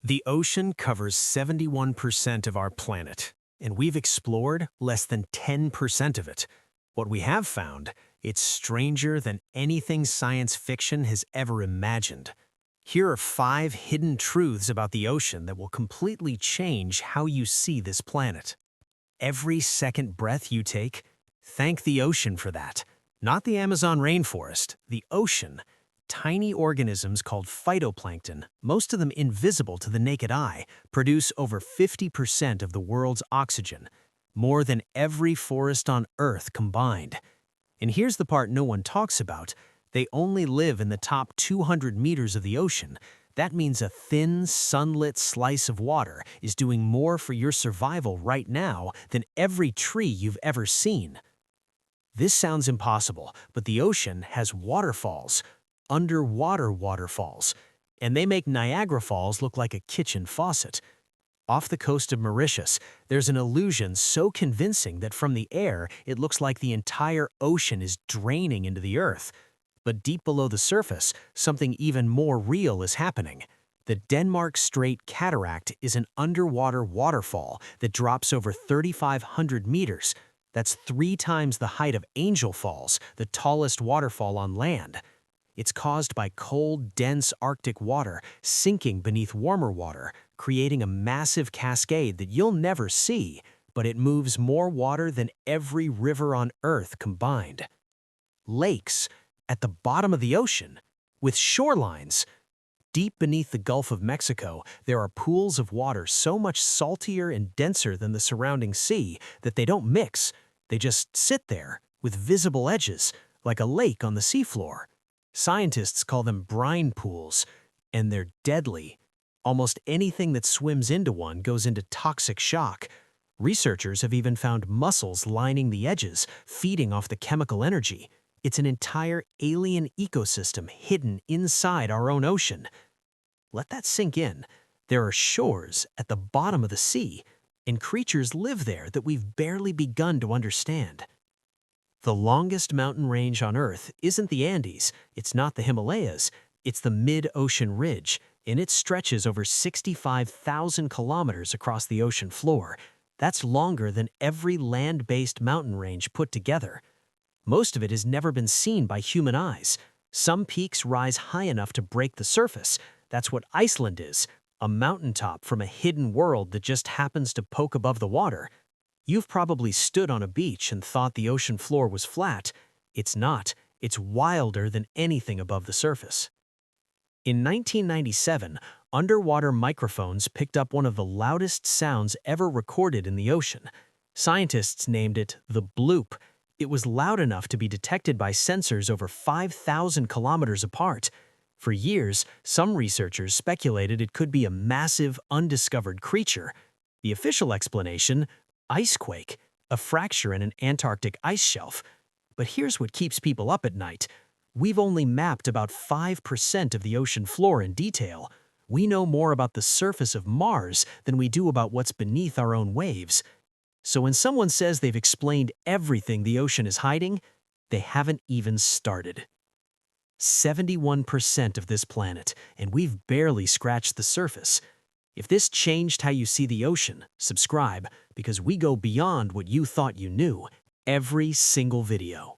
The ocean covers 71% of our planet, and we've explored less than 10% of it. What we have found, it's stranger than anything science fiction has ever imagined. Here are 5 hidden truths about the ocean that will completely change how you see this planet. Every second breath you take, thank the ocean for that. Not the Amazon rainforest, the ocean. Tiny organisms called phytoplankton, most of them invisible to the naked eye, produce over 50% of the world's oxygen, more than every forest on Earth combined. And here's the part no one talks about. They only live in the top 200 meters of the ocean. That means a thin, sunlit slice of water is doing more for your survival right now than every tree you've ever seen. This sounds impossible, but the ocean has waterfalls, underwater waterfalls, and they make Niagara Falls look like a kitchen faucet. Off the coast of Mauritius, there's an illusion so convincing that from the air it looks like the entire ocean is draining into the earth. But deep below the surface, something even more real is happening. The Denmark Strait Cataract is an underwater waterfall that drops over 3,500 meters. That's 3 times the height of Angel Falls, the tallest waterfall on land. It's caused by cold, dense Arctic water sinking beneath warmer water, creating a massive cascade that you'll never see, but it moves more water than every river on Earth combined. Lakes at the bottom of the ocean, with shorelines. Deep beneath the Gulf of Mexico, there are pools of water so much saltier and denser than the surrounding sea that they don't mix. They just sit there, with visible edges, like a lake on the seafloor. Scientists call them brine pools, and they're deadly. Almost anything that swims into one goes into toxic shock. Researchers have even found mussels lining the edges, feeding off the chemical energy. It's an entire alien ecosystem hidden inside our own ocean. Let that sink in. There are shores at the bottom of the sea, and creatures live there that we've barely begun to understand. The longest mountain range on Earth isn't the Andes, it's not the Himalayas, it's the mid-ocean ridge, and it stretches over 65,000 kilometers across the ocean floor. That's longer than every land-based mountain range put together. Most of it has never been seen by human eyes. Some peaks rise high enough to break the surface. That's what Iceland is, a mountaintop from a hidden world that just happens to poke above the water. You've probably stood on a beach and thought the ocean floor was flat. It's not. It's wilder than anything above the surface. In 1997, underwater microphones picked up one of the loudest sounds ever recorded in the ocean. Scientists named it the bloop. It was loud enough to be detected by sensors over 5,000 kilometers apart. For years, some researchers speculated it could be a massive, undiscovered creature. The official explanation: icequake, a fracture in an Antarctic ice shelf. But here's what keeps people up at night. We've only mapped about 5% of the ocean floor in detail. We know more about the surface of Mars than we do about what's beneath our own waves. So when someone says they've explained everything the ocean is hiding, they haven't even started. 71% of this planet, and we've barely scratched the surface. If this changed how you see the ocean, subscribe, because we go beyond what you thought you knew every single video.